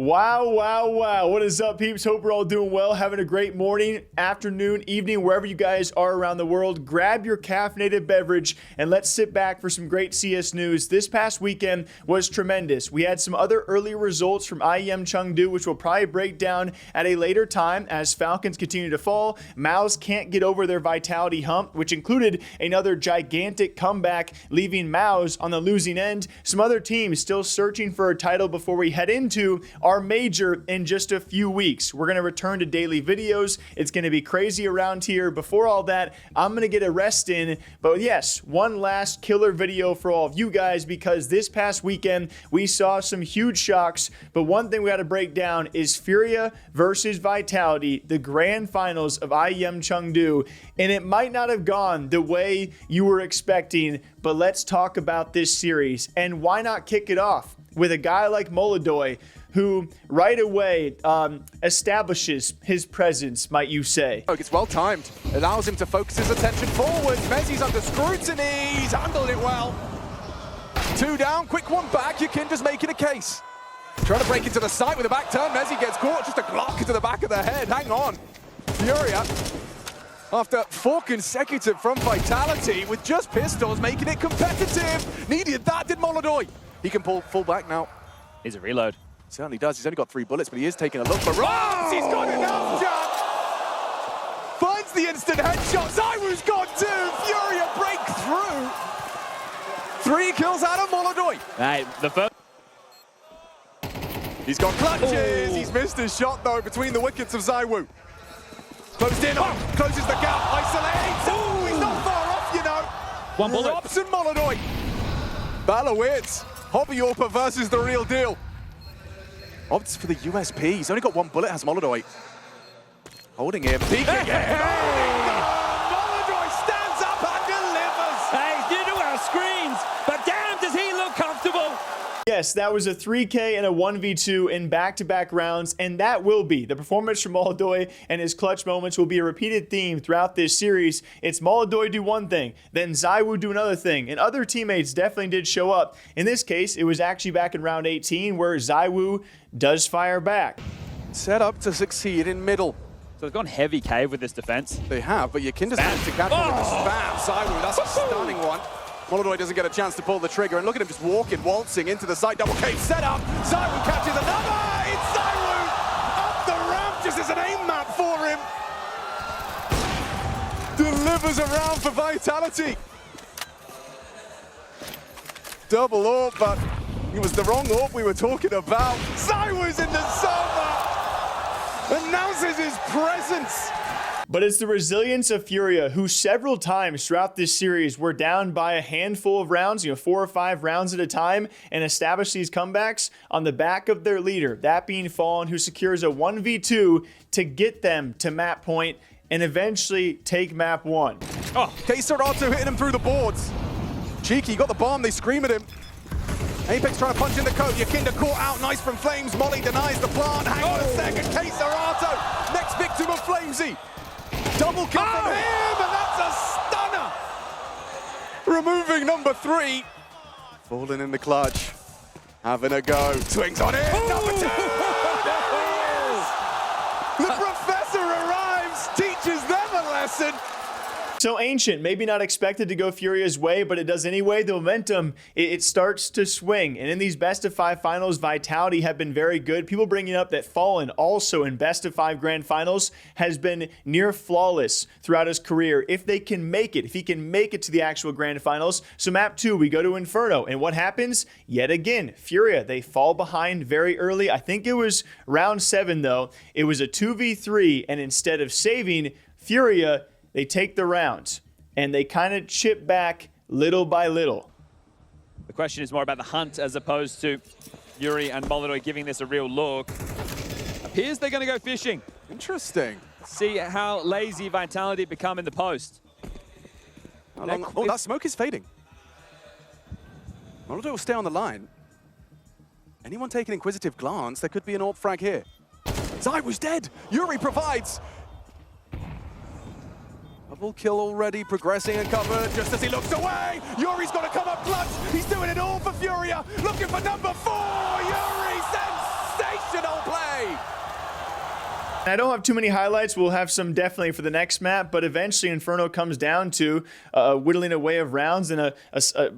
Wow, wow, wow. What is up, peeps? Hope we're all doing well, having a great morning, afternoon, evening, wherever you guys are around the world. Grab your caffeinated beverage and let's sit back for some great CS news. This past weekend was tremendous. We had some other early results from IEM Chengdu, which we'll probably break down at a later time as Falcons continue to fall. Maus can't get over their vitality hump, which included another gigantic comeback, leaving Maus on the losing end. Some other teams still searching for a title before we head into our major in just a few weeks. We're going to return to daily videos. It's going to be crazy around here. Before all that, I'm going to get a rest in. But yes, one last killer video for all of you guys, because this past weekend we saw some huge shocks. But one thing we got to break down is Furia versus Vitality, the grand finals of IEM Chengdu. And it might not have gone the way you were expecting, but let's talk about this series. And why not kick it off with a guy like Molodoy, who right away establishes his presence, might you say. It's well timed. Allows him to focus his attention forward. Mezzi's under scrutiny. He's handled it well. 2 down, quick one back. Yakinda's making a case. Trying to break into the site with a back turn. Mezzi gets caught. Just a Glock into the back of the head. Hang on. Furia, after 4 consecutive from Vitality, with just pistols, making it competitive. Needed that, did Molodoy. He can pull back now. He's a reload. Certainly does. He's only got 3 bullets, but he is taking a look for Ross. He's got enough, Jack. Finds the instant headshot. Zywu's got 2. Furia break through. 3 kills out of Molodoy. Hey, the first. He's got clutches. He's missed his shot, though, between the wickets of Zywu. Closed in on. Closes the gap. Isolates. Oh, he's not far off, you know. 1 bullet. Robson Molodoy. Battle of wits. Hobby Orpa versus the real deal. Opts for the USP. He's only got 1 bullet, has Molodoy. Holding him. Peeking him. Molodoy stands up and delivers. Hey, he's new to our screens, but damn, does he look comfortable. Yes, that was a 3K and a 1v2 in back-to-back rounds, and that will be. The performance from Molodoy and his clutch moments will be a repeated theme throughout this series. It's Molodoy do one thing, then Zywu do another thing, and other teammates definitely did show up. In this case, it was actually back in round 18 where Zywu does fire back. Set up to succeed in middle. So they've gone heavy cave with this defense. They have, but Yakinda's managed to catch him with a spam. Zywu, that's a stunning one. Molodoy doesn't get a chance to pull the trigger, and look at him just waltzing into the site. Double cave set up. Zywu catches another. It's Zywu up the ramp, just as an aim map for him. Delivers around for Vitality. Double AWP, but it was the wrong AWP we were talking about. Zywu's in the server. Announces his presence. But it's the resilience of Furia, who several times throughout this series were down by a handful of rounds, 4 or 5 rounds at a time, and established these comebacks on the back of their leader, that being Fallen, who secures a 1v2 to get them to map point and eventually take map 1. Oh, K-Serato hitting him through the boards. Cheeky, got the bomb, they scream at him. Apex trying to punch in the coat. Yakinda caught out, nice from Flames. Molly denies the plant. Hang on a second, K-Serato, next victim of Flamesy. Double kill from him, and that's a stunner! Removing number 3. Falling in the clutch. Having a go. Swings on it. Number 2! There he is! The professor arrives, teaches them a lesson. So Ancient, maybe not expected to go Furia's way, but it does anyway. The momentum, it starts to swing. And in these best-of-5 finals, Vitality have been very good. People bringing up that Fallen also in best-of-5 grand finals has been near flawless throughout his career. If they can make it, if he can make it to the actual grand finals. So map 2, we go to Inferno. And what happens? Yet again, Furia, they fall behind very early. I think it was round 7, though. It was a 2v3, and instead of saving, Furia, they take the round, and they kind of chip back little by little. The question is more about the hunt as opposed to Yuri and Molodoy giving this a real look. Appears they're going to go fishing. Interesting. See how lazy Vitality become in the post. Oh, that smoke is fading. Molodoy will stay on the line. Anyone take an inquisitive glance, there could be an AWP frag here. Zywu's dead. Yuri provides. Double kill already, progressing and covered just as he looks away. Yuri's got to come up clutch. He's doing it all for Furia. Looking for number 4. Yuri, sensational I don't have too many highlights. We'll have some definitely for the next map, but eventually Inferno comes down to whittling away of rounds and a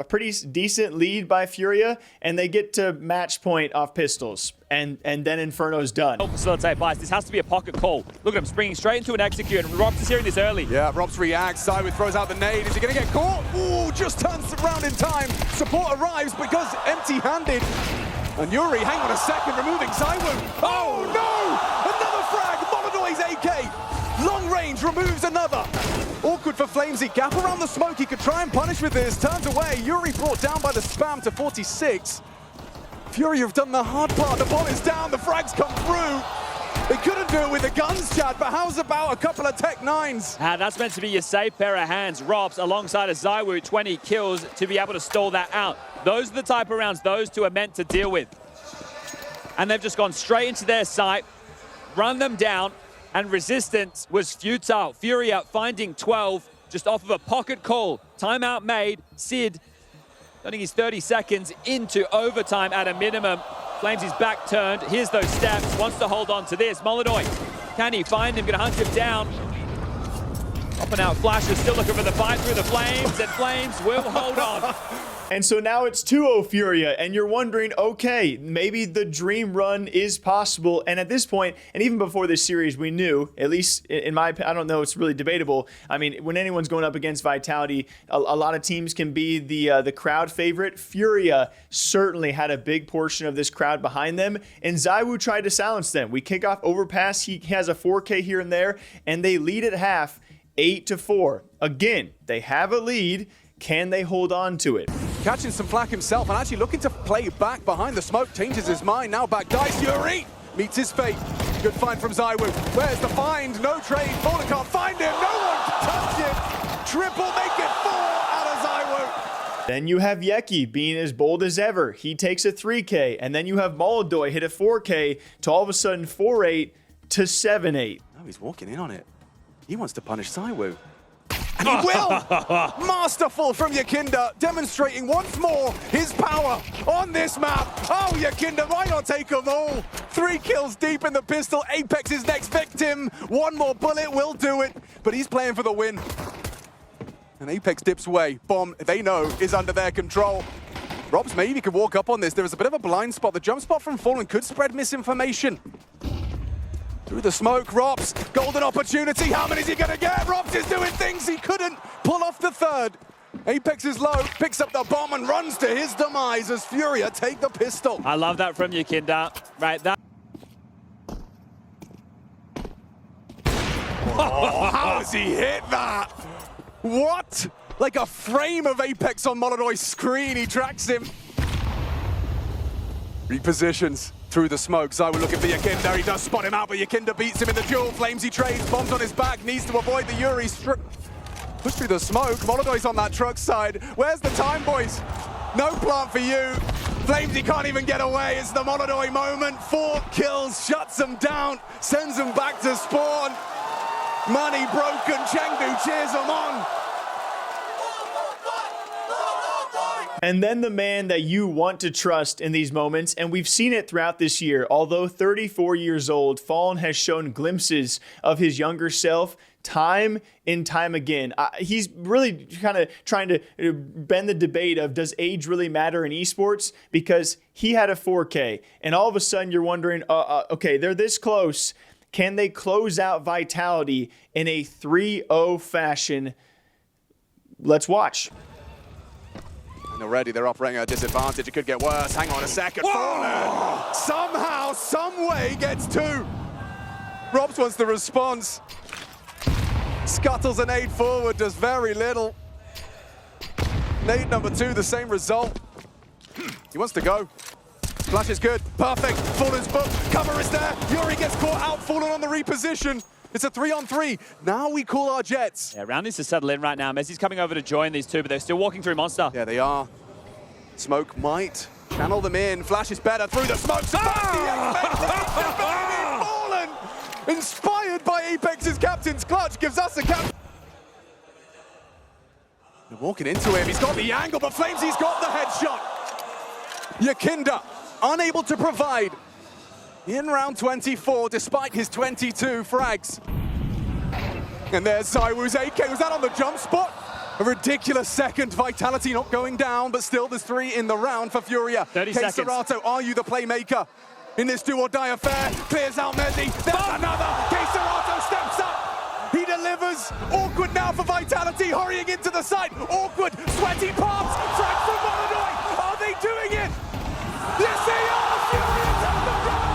pretty decent lead by Furia, and they get to match point off pistols. And then Inferno's done. Facilitate buys. This has to be a pocket call. Look at him springing straight into an execute, and Robs is hearing this early. Yeah, Robs reacts. Zywoo throws out the nade. Is he going to get caught? Ooh, just turns around in time. Support arrives because empty-handed. And Yuri, hang on a second, removing Zywoo. Oh no! Another frag! Molodoy's AK! Long range removes another. Awkward for Flamesy. Gap around the smoke. He could try and punish with this. Turns away. Yuri brought down by the spam to 46. Furia have done the hard part. The ball is down. The frags come through. They couldn't do it with the guns, Chad, but how's about a couple of Tech 9s? That's meant to be your safe pair of hands. Robs alongside a Zywoo, 20 kills to be able to stall that out. Those are the type of rounds those two are meant to deal with. And they've just gone straight into their sight, run them down, and resistance was futile. Furia finding 12 just off of a pocket call. Timeout made. Sid, I think he's 30 seconds into overtime at a minimum. Flames his back turned. Here's those steps. Wants to hold on to this. Molodoy, can he find him? Gonna hunt him down. Popping out flashes, still looking for the fight through the Flames, and Flames will hold on. And so now it's 2-0 Furia, and you're wondering, okay, maybe the dream run is possible. And at this point, and even before this series, we knew, at least in my opinion, I don't know, it's really debatable. I mean, when anyone's going up against Vitality, a lot of teams can be the crowd favorite. Furia certainly had a big portion of this crowd behind them, and Zywoo tried to silence them. We kick off overpass. He has a 4K here and there, and they lead at half, 8-4. Again, they have a lead. Can they hold on to it? Catching some flack himself and actually looking to play back behind the smoke. Changes his mind. Now back dice. Yuri meets his fate. Good find from Zywoo. Where's the find? No trade. Fallen can't find him. No one can touch it. Triple make it 4 out of Zywoo. Then you have Yeki being as bold as ever. He takes a 3K. And then you have Molodoy hit a 4K to all of a sudden 4-8 to 7-8. Oh, he's walking in on it. He wants to punish Zywoo. And he will! Masterful from Yakinda, demonstrating once more his power on this map. Oh, Yakinda, why not take them all? 3 kills deep in the pistol. Apex's next victim. One more bullet will do it, but he's playing for the win. And Apex dips away. Bomb, they know, is under their control. Robs maybe could walk up on this. There is a bit of a blind spot. The jump spot from Fallen could spread misinformation. Through the smoke, Robs, golden opportunity. How many is he going to get? Robs is doing things he couldn't pull off the third. Apex is low, picks up the bomb and runs to his demise as Furia take the pistol. I love that from Yakinda. Right, that. Oh, how has he hit that? What? Like a frame of Apex on Molodoy's screen. He tracks him. Repositions. Through the smoke, Zywoo looking for Yakinda. He does spot him out, but Yakinda beats him in the duel. Flamesy trades, bombs on his back, needs to avoid the Yuri. Push through the smoke. Molodoy's on that truck side. Where's the time, boys? No plant for you. Flamesy can't even get away. It's the Molodoy moment. 4 kills, shuts them down, sends them back to spawn. Money broken. Chengdu cheers them on. And then the man that you want to trust in these moments, and we've seen it throughout this year. Although 34 years old, Fallen has shown glimpses of his younger self time and time again. He's really kind of trying to bend the debate of, does age really matter in esports? Because he had a 4K, and all of a sudden you're wondering, okay, they're this close. Can they close out Vitality in a 3-0 fashion? Let's watch. And already they're operating at a disadvantage. It could get worse. Hang on a second. Fallen somehow, some way gets 2. Robs wants the response. Scuttles a nade forward, does very little. Nade number 2, the same result. He wants to go. Flash is good. Perfect. Fallen's book. Cover is there. Yuri gets caught out. Fallen on the reposition. It's a 3-on-3. Now we call our jets. Yeah, round needs to settle in right now. Messi's coming over to join these two, but they're still walking through Monster. Yeah, they are. Smoke might channel them in. Flash is better through the smoke. Fallen! Inspired by Apex's captain's clutch, gives us a cap. They're walking into him. He's got the angle, but Flamesy's got the headshot. Yakinda, unable to provide. in round 24, despite his 22 frags. And there's Zywoo's AK. Was that on the jump spot? A ridiculous second. Vitality not going down, but still there's 3 in the round for Furia. 30 seconds. Serato, are you the playmaker in this do-or-die affair? Clears out Mezzi. There's another. Serato steps up. He delivers. Awkward now for Vitality, hurrying into the site. Awkward, sweaty palms. Frag from Molodoy. Are they doing it? Yes, they are. Furia take the run.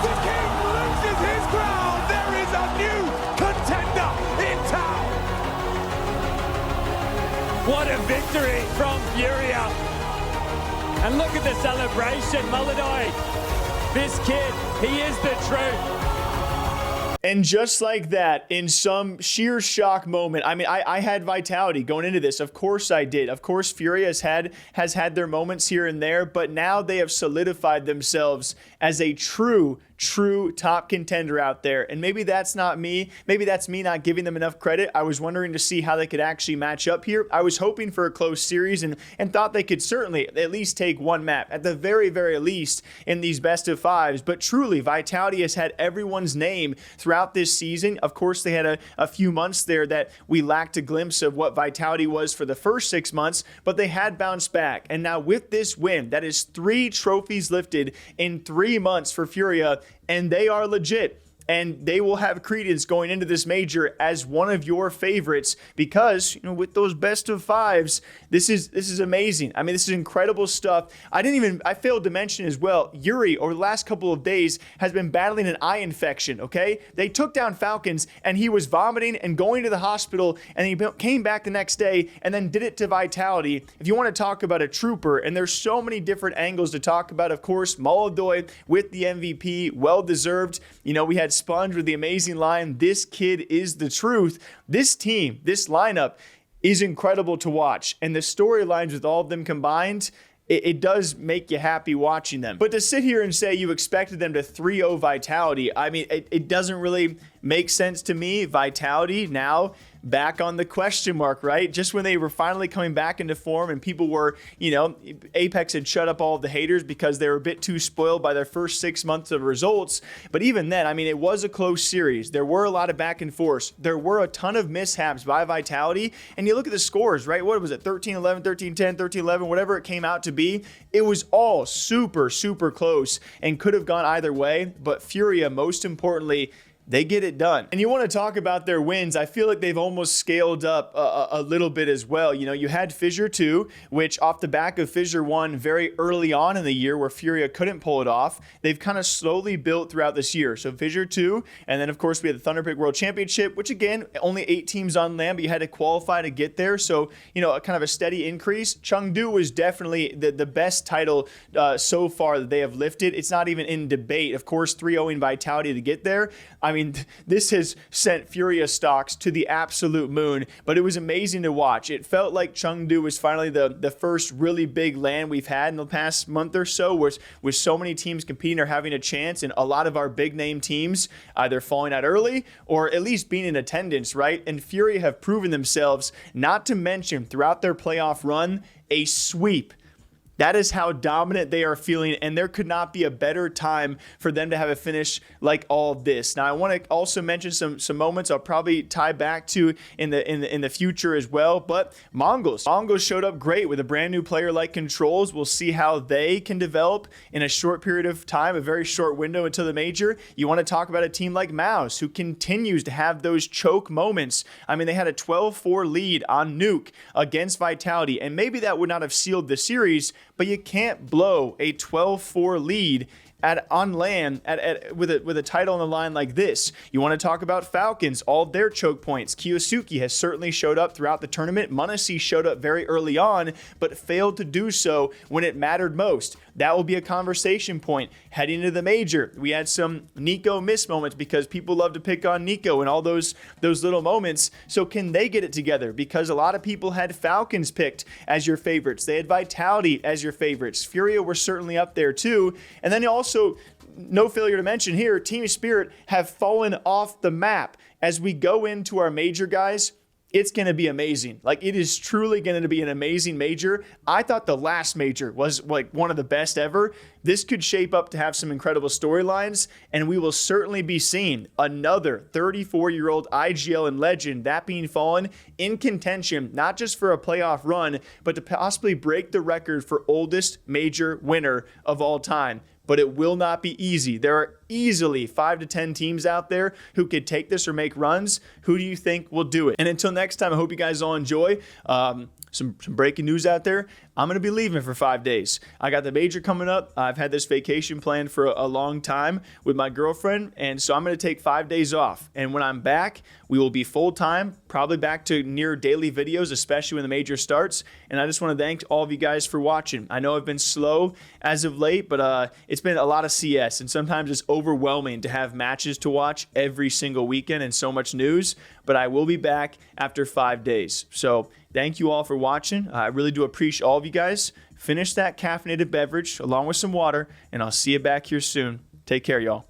The king loses his crown. There is a new contender in town. What a victory from Furia. And look at the celebration, Molodoy. This kid, he is the truth. And just like that, in some sheer shock moment, I mean, I had Vitality going into this. Of course I did. Of course, Furia has had their moments here and there, but now they have solidified themselves as a true top contender out there. And maybe that's not me. Maybe that's me not giving them enough credit. I was wondering to see how they could actually match up here. I was hoping for a close series and thought they could certainly at least take one map, at the very, very least, in these best of fives. But truly, Vitality has had everyone's name throughout this season. Of course, they had a few months there that we lacked a glimpse of what Vitality was for the first 6 months, but they had bounced back. And now with this win, that is 3 trophies lifted in 3 months for Furia, and they are legit. And they will have credence going into this major as one of your favorites because, you know, with those best of fives, this is amazing. I mean, this is incredible stuff. I failed to mention as well, Yuri over the last couple of days has been battling an eye infection, okay? They took down Falcons and he was vomiting and going to the hospital, and he came back the next day and then did it to Vitality. If you want to talk about a trooper, and there's so many different angles to talk about, of course, Molodoy with the MVP, well-deserved. You know, we had Sponge with the amazing line, "This kid is the truth." This team, this lineup is incredible to watch. And the storylines with all of them combined, it does make you happy watching them. But to sit here and say you expected them to 3-0 Vitality, I mean, it doesn't really make sense to me. Vitality now back on the question mark, right? Just when they were finally coming back into form and people were, you know, Apex had shut up all of the haters because they were a bit too spoiled by their first 6 months of results. But even then, I mean, it was a close series. There were a lot of back and forth. There were a ton of mishaps by Vitality. And you look at the scores, right? What was it? 13-11, 13-10, 13-11, whatever it came out to be. It was all super, super close and could have gone either way. But Furia, most importantly, they get it done. And you want to talk about their wins, I feel like they've almost scaled up a little bit as well. You know, you had Fissure 2, which off the back of Fissure 1 very early on in the year where Furia couldn't pull it off, they've kind of slowly built throughout this year. So Fissure 2, and then of course we had the Thunderpick World Championship, which again, only 8 teams on land, but you had to qualify to get there. So, you know, a kind of a steady increase. Chengdu was definitely the best title so far that they have lifted. It's not even in debate. Of course, 3-0ing Vitality to get there. I mean, this has sent Furia stocks to the absolute moon, but it was amazing to watch. It felt like Chengdu was finally the first really big LAN we've had in the past month or so, with so many teams competing or having a chance, and a lot of our big name teams either falling out early or at least being in attendance, right? And Furia have proven themselves, not to mention throughout their playoff run, a sweep. That is how dominant they are feeling, and there could not be a better time for them to have a finish like all of this. Now, I want to also mention some moments I'll probably tie back to in the future as well. But Mongols showed up great with a brand new player like Controls. We'll see how they can develop in a short period of time, a very short window until the major. You want to talk about a team like Mouse, who continues to have those choke moments. I mean, they had a 12-4 lead on Nuke against Vitality, and maybe that would not have sealed the series, but you can't blow a 12-4 lead on land with a title on the line like this. You want to talk about Falcons, all of their choke points. Kiyosuke has certainly showed up throughout the tournament. Munisi showed up very early on, but failed to do so when it mattered most. That will be a conversation point heading into the major. We had some Nico miss moments because people love to pick on Nico and all those little moments. So can they get it together? Because a lot of people had Falcons picked as your favorites. They had Vitality as your favorites. Furia were certainly up there too. And then also, no failure to mention here, Team Spirit have fallen off the map. As we go into our major, guys, it's going to be amazing. Like, it is truly going to be an amazing major. I thought the last major was like one of the best ever. This could shape up to have some incredible storylines, and we will certainly be seeing another 34-year-old IGL and legend, that being Fallen, in contention, not just for a playoff run, but to possibly break the record for oldest major winner of all time. But it will not be easy. There are easily 5 to 10 teams out there who could take this or make runs. Who do you think will do it? And until next time, I hope you guys all enjoy. Some breaking news out there. I'm going to be leaving for 5 days. I got the major coming up. I've had this vacation planned for a long time with my girlfriend, and so I'm going to take 5 days off. And when I'm back, we will be full-time, probably back to near daily videos, especially when the major starts. And I just want to thank all of you guys for watching. I know I've been slow as of late, but it's been a lot of CS, and sometimes it's overwhelming to have matches to watch every single weekend and so much news. But I will be back after 5 days. So thank you all for watching. I really do appreciate all of you guys. Finish that caffeinated beverage along with some water, and I'll see you back here soon. Take care, y'all.